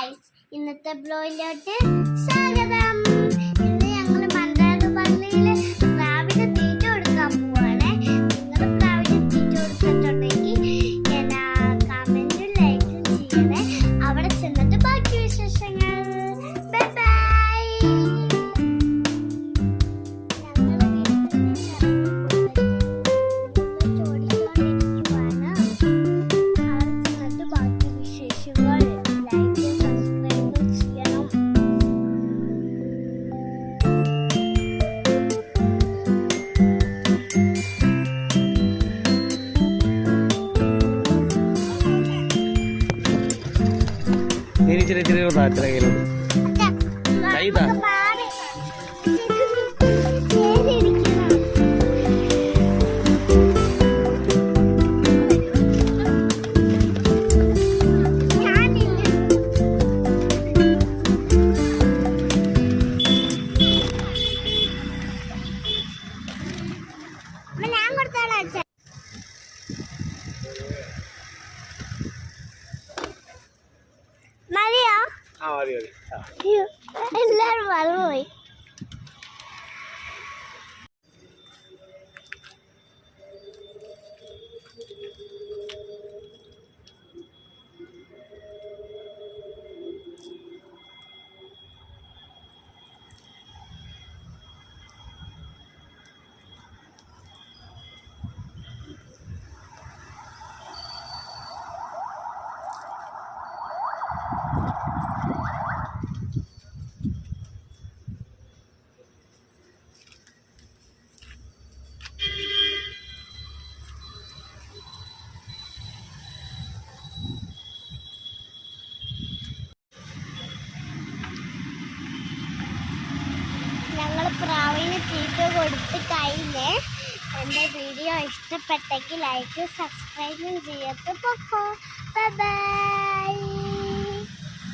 Guys, ഇന്നത്തെ ബ്ലോഗിലോട്ട് സ്വാഗതം. ഇന്ന് ഞങ്ങൾ മണ്ടാട് പള്ളിയില് പ്രാവിന് തീറ്റ കൊടുക്കാൻ പോവാണ്. നിങ്ങൾ പ്രാവിന് തീറ്റ കൊടുത്തിട്ടുണ്ടെങ്കിൽ കമന്റും ലൈക്കും ചെയ്യണേ. അവിടെ ചെന്നിട്ട് ബാക്കി വിശേഷങ്ങൾ. Bye bye. ചെറിയ ചെറിയ കയ്യിലുണ്ട് കൈതാ ഞാൻ കൊടുത്തോളാം. മതിയോ? എല്ലാരും മറന്നുപോയി. പ്രാവിന് തീറ്റ കൊടുത്ത് കഴിഞ്ഞ്. എൻ്റെ വീഡിയോ ഇഷ്ടപ്പെട്ടെങ്കിൽ ലൈക്ക് സബ്സ്ക്രൈബും ചെയ്യത്ത് പൊക്കോ. Bye bye.